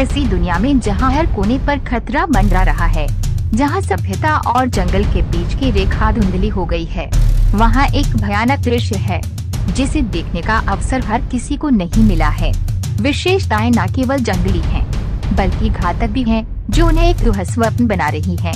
ऐसी दुनिया में जहां हर कोने पर खतरा मंडरा रहा है, जहां सभ्यता और जंगल के बीच की रेखा धुंधली हो गई है, वहां एक भयानक दृश्य है जिसे देखने का अवसर हर किसी को नहीं मिला है। विशेषताएं न केवल जंगली हैं, बल्कि घातक भी हैं, जो उन्हें एक दुस्वप्न बना रही हैं,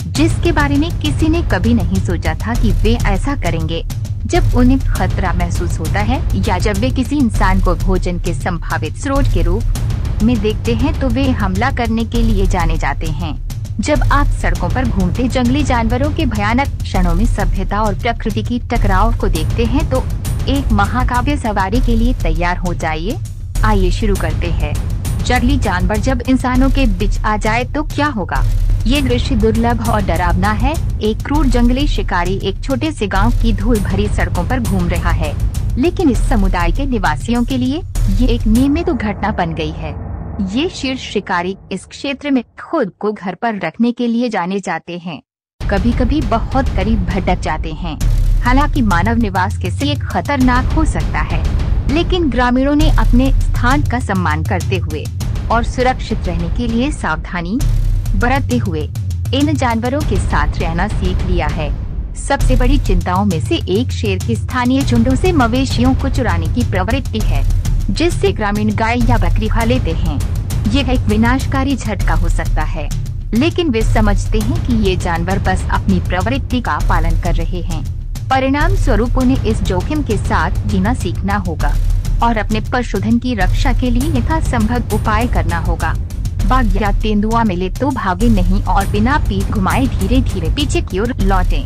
जिसके बारे में किसी ने कभी नहीं सोचा था कि वे ऐसा करेंगे। जब उन्हें खतरा महसूस होता है या जब वे किसी इंसान को भोजन के संभावित स्रोत के रूप में देखते हैं, तो वे हमला करने के लिए जाने जाते हैं। जब आप सड़कों पर घूमते जंगली जानवरों के भयानक क्षणों में सभ्यता और प्रकृति की टकराव को देखते हैं, तो एक महाकाव्य सवारी के लिए तैयार हो जाइए। आइए शुरू करते हैं। जंगली जानवर जब इंसानों के बीच आ जाए तो क्या होगा? ये दृश्य दुर्लभ और डरावना है। एक क्रूर जंगली शिकारी एक छोटे से गांव की धूल भरी सड़कों पर घूम रहा है, लेकिन इस समुदाय के निवासियों के लिए ये एक नियमित घटना बन गई है। ये शीर्ष शिकारी इस क्षेत्र में खुद को घर पर रखने के लिए जाने जाते हैं, कभी कभी बहुत करीब भटक जाते हैं। हालांकि मानव निवास के से खतरनाक हो सकता है, लेकिन ग्रामीणों ने अपने स्थान का सम्मान करते हुए और सुरक्षित रहने के लिए सावधानी बरतते हुए इन जानवरों के साथ रहना सीख लिया है। सबसे बड़ी चिंताओं में से एक शेर की स्थानीय झुंडों से मवेशियों को चुराने की प्रवृत्ति है, जिससे ग्रामीण गाय या बकरी खा लेते हैं। यह एक विनाशकारी झटका हो सकता है, लेकिन वे समझते हैं कि ये जानवर बस अपनी प्रवृत्ति का पालन कर रहे हैं। परिणाम स्वरूप उन्हें इस जोखिम के साथ जीना सीखना होगा और अपने पशुधन की रक्षा के लिए यथासंभव उपाय करना होगा। बाघ या तेंदुआ मिले तो भागे नहीं और बिना पीठ घुमाए धीरे धीरे पीछे की ओर लौटें।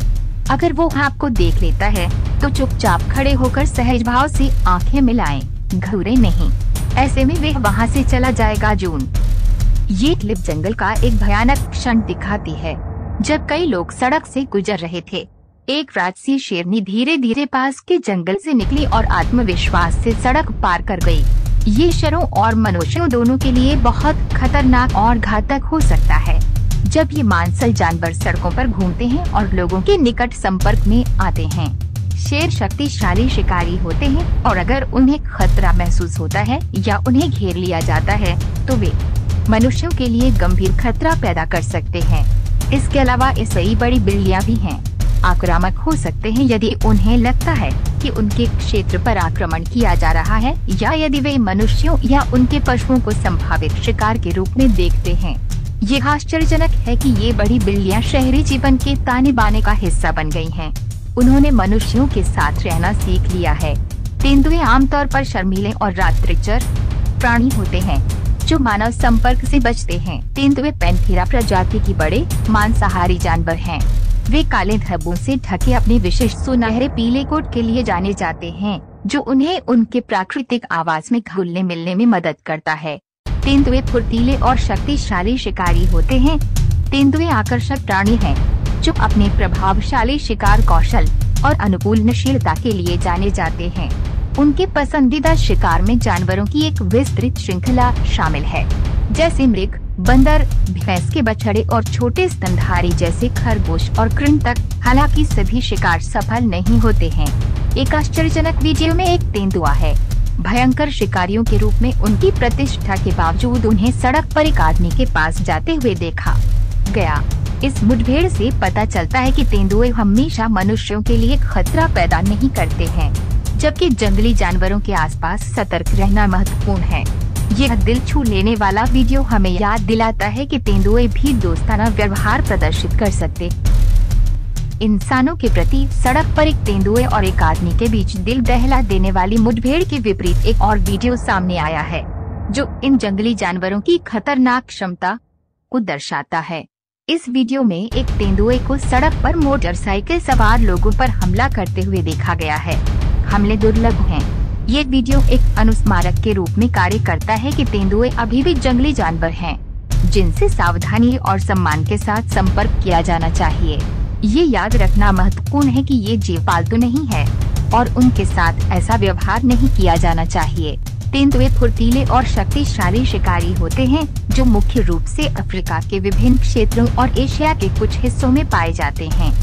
अगर वो आपको देख लेता है तो चुपचाप खड़े होकर सहज भाव से आंखें मिलाएं, घूरे नहीं, ऐसे में वह वहाँ से चला जाएगा। जून। ये क्लिप जंगल का एक भयानक क्षण दिखाती है। जब कई लोग सड़क से गुजर रहे थे, एक राजसी शेरनी धीरे धीरे पास के जंगल से निकली और आत्मविश्वास से सड़क पार कर गई। ये शेरों और मनुष्यों दोनों के लिए बहुत खतरनाक और घातक हो सकता है। जब ये मांसल जानवर सड़कों पर घूमते हैं और लोगों के निकट संपर्क में आते हैं, शेर शक्तिशाली शिकारी होते हैं और अगर उन्हें खतरा महसूस होता है या उन्हें घेर लिया जाता है, तो वे मनुष्यों के लिए गंभीर खतरा पैदा कर सकते हैं। इसके अलावा ऐसी बड़ी बिल्लियां भी हैं, आक्रामक हो सकते हैं यदि उन्हें लगता है कि उनके क्षेत्र पर आक्रमण किया जा रहा है या यदि वे मनुष्यों या उनके पशुओं को संभावित शिकार के रूप में देखते हैं। ये आश्चर्यजनक है कि ये बड़ी बिल्लियां शहरी जीवन के ताने बाने का हिस्सा बन गई हैं। उन्होंने मनुष्यों के साथ रहना सीख लिया है। तेंदुए आमतौर पर शर्मीले और रात्रिचर प्राणी होते हैं जो मानव संपर्क से बचते हैं। तेंदुए पैंथेरा प्रजाति की बड़े मांसाहारी जानवर हैं। वे काले धब्बों से ढके अपने विशिष्ट सुनहरे पीले कोट के लिए जाने जाते हैं, जो उन्हें उनके प्राकृतिक आवास में घुलने मिलने में मदद करता है। तेंदुए फुर्तीले और शक्तिशाली शिकारी होते हैं। तेंदुए आकर्षक प्राणी हैं, जो अपने प्रभावशाली शिकार कौशल और अनुकूलनशीलता के लिए जाने जाते हैं। उनके पसंदीदा शिकार में जानवरों की एक विस्तृत श्रृंखला शामिल है, जैसे मृग, बंदर, भैंस के बछड़े और छोटे स्तनधारी जैसे खरगोश और कृंतक। हालांकि सभी शिकार सफल नहीं होते हैं। एक आश्चर्यजनक वीडियो में एक तेंदुआ है। भयंकर शिकारियों के रूप में उनकी प्रतिष्ठा के बावजूद उन्हें सड़क पर एक आदमी के पास जाते हुए देखा गया। इस मुठभेड़ से पता चलता है कि तेंदुए हमेशा मनुष्यों के लिए खतरा पैदा नहीं करते हैं, जबकि जंगली जानवरों के आसपास सतर्क रहना महत्वपूर्ण है। यह दिल छू लेने वाला वीडियो हमें याद दिलाता है कि तेंदुए भी दोस्ताना व्यवहार प्रदर्शित कर सकते इंसानों के प्रति। सड़क पर एक तेंदुए और एक आदमी के बीच दिल दहला देने वाली मुठभेड़ के विपरीत एक और वीडियो सामने आया है, जो इन जंगली जानवरों की खतरनाक क्षमता को दर्शाता है। इस वीडियो में एक तेंदुए को सड़क पर मोटरसाइकिल सवार लोगों पर हमला करते हुए देखा गया है। हमले दुर्लभ हैं। ये वीडियो एक अनुस्मारक के रूप में कार्य करता है कि तेंदुए अभी भी जंगली जानवर हैं, जिनसे सावधानी और सम्मान के साथ संपर्क किया जाना चाहिए। ये याद रखना महत्वपूर्ण है कि ये जीव पालतू नहीं है और उनके साथ ऐसा व्यवहार नहीं किया जाना चाहिए। तेंदुए फुर्तीले और शक्तिशाली शिकारी होते हैं, जो मुख्य रूप से अफ्रीका के विभिन्न क्षेत्रों और एशिया के कुछ हिस्सों में पाए जाते हैं।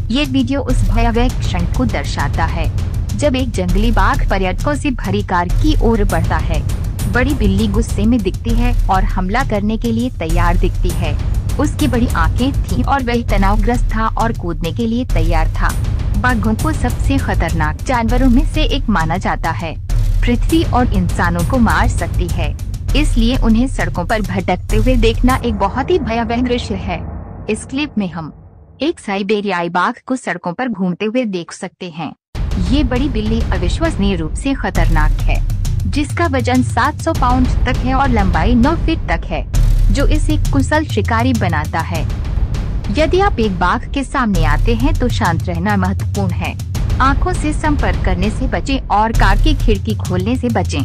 ये वीडियो उस भयावह क्षण को दर्शाता है जब एक जंगली बाघ पर्यटकों से भरी कार की ओर बढ़ता है। बड़ी बिल्ली गुस्से में दिखती है और हमला करने के लिए तैयार दिखती है। उसकी बड़ी आंखें थीं और वह तनावग्रस्त था और कूदने के लिए तैयार था। बाघों को सबसे खतरनाक जानवरों में से एक माना जाता है। पृथ्वी और इंसानों को मार सकती है, इसलिए उन्हें सड़कों पर भटकते हुए देखना एक बहुत ही भयावह दृश्य है। इस क्लिप में हम एक साइबेरियाई बाघ को सड़कों पर घूमते हुए देख सकते हैं। ये बड़ी बिल्ली अविश्वसनीय रूप से खतरनाक है, जिसका वजन 700 पाउंड तक है और लंबाई 9 फीट तक है, जो इसे एक कुशल शिकारी बनाता है। यदि आप एक बाघ के सामने आते हैं तो शांत रहना महत्वपूर्ण है। आंखों से संपर्क करने से बचें और कार की खिड़की खोलने से बचें।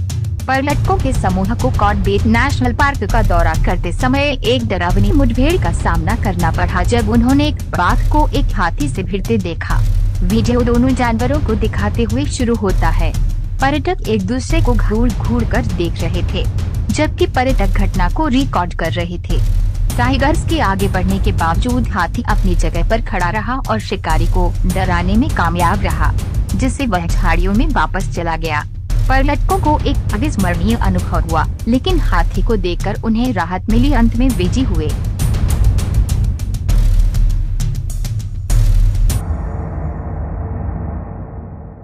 पर्यटकों के समूह को कॉर्बेट नेशनल पार्क का दौरा करते समय एक डरावनी मुठभेड़ का सामना करना पड़ा जब उन्होंने एक बाघ को एक हाथी से भिड़ते देखा। वीडियो दोनों जानवरों को दिखाते हुए शुरू होता है। पर्यटक एक दूसरे को घूर कर देख रहे थे, जबकि पर्यटक घटना को रिकॉर्ड कर रहे थे। टाइगर्स के आगे बढ़ने के बावजूद हाथी अपनी जगह पर खड़ा रहा और शिकारी को डराने में कामयाब रहा, जिससे वह झाड़ियों में वापस चला गया। पर्यटकों को एक अविस्मरणीय अनुभव हुआ, लेकिन हाथी को देखकर उन्हें राहत मिली। अंत में विजयी हुए।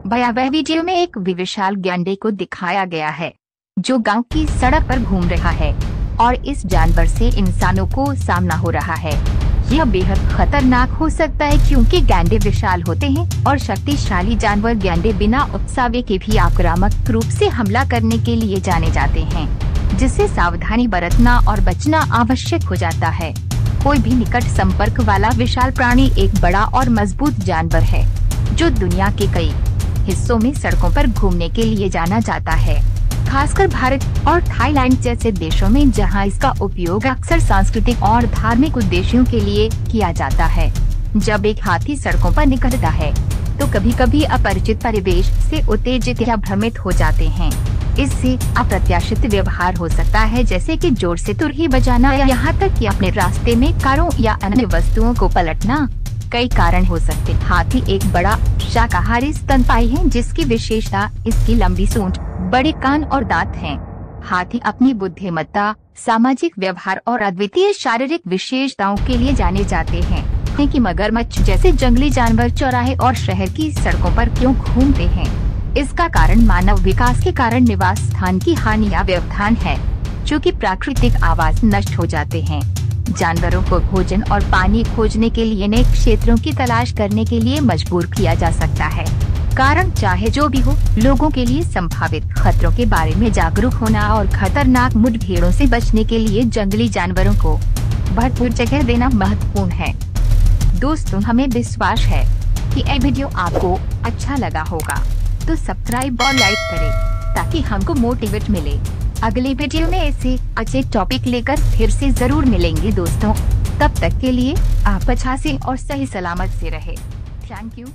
भयावह वीडियो में एक विशाल गैंडे को दिखाया गया है, जो गांव की सड़क पर घूम रहा है और इस जानवर से इंसानों को सामना हो रहा है। यह बेहद खतरनाक हो सकता है क्योंकि गैंडे विशाल होते हैं और शक्तिशाली जानवर गैंडे बिना उकसावे के भी आक्रामक रूप से हमला करने के लिए जाने जाते हैं, जिससे सावधानी बरतना और बचना आवश्यक हो जाता है। कोई भी निकट संपर्क वाला विशाल प्राणी एक बड़ा और मजबूत जानवर है, जो दुनिया के कई हिस्सों में सड़कों पर घूमने के लिए जाना जाता है, खासकर भारत और थाईलैंड जैसे देशों में, जहां इसका उपयोग अक्सर सांस्कृतिक और धार्मिक उद्देश्यों के लिए किया जाता है। जब एक हाथी सड़कों पर निकलता है तो कभी कभी अपरिचित परिवेश से उत्तेजित या भ्रमित हो जाते हैं। इससे अप्रत्याशित व्यवहार हो सकता है, जैसे कि जोर से तुरही बजाना या यहाँ तक कि अपने रास्ते में कारों या अन्य वस्तुओं को पलटना। कई कारण हो सकते। हाथी एक बड़ा शाकाहारी स्तनपायी है, जिसकी विशेषता इसकी लंबी सूंड, बड़े कान और दांत हैं। हाथी अपनी बुद्धिमत्ता, सामाजिक व्यवहार और अद्वितीय शारीरिक विशेषताओं के लिए जाने जाते हैं। कि मगरमच्छ जैसे जंगली जानवर चौराहे और शहर की सड़कों पर क्यों घूमते हैं? इसका कारण मानव विकास के कारण निवास स्थान की हानि या व्यवधान है, चूँकि प्राकृतिक आवास नष्ट हो जाते हैं। जानवरों को भोजन और पानी खोजने के लिए नए क्षेत्रों की तलाश करने के लिए मजबूर किया जा सकता है। कारण चाहे जो भी हो, लोगों के लिए संभावित खतरों के बारे में जागरूक होना और खतरनाक मुठभेड़ों से बचने के लिए जंगली जानवरों को भरपूर जगह देना महत्वपूर्ण है। दोस्तों, हमें विश्वास है कि यह वीडियो आपको अच्छा लगा होगा, तो सब्सक्राइब और लाइक करें ताकि हमको मोटिवेट मिले। अगले वीडियो में ऐसे अच्छे टॉपिक लेकर फिर से जरूर मिलेंगे दोस्तों। तब तक के लिए आप अच्छा से और सही सलामत से रहे। Thank you.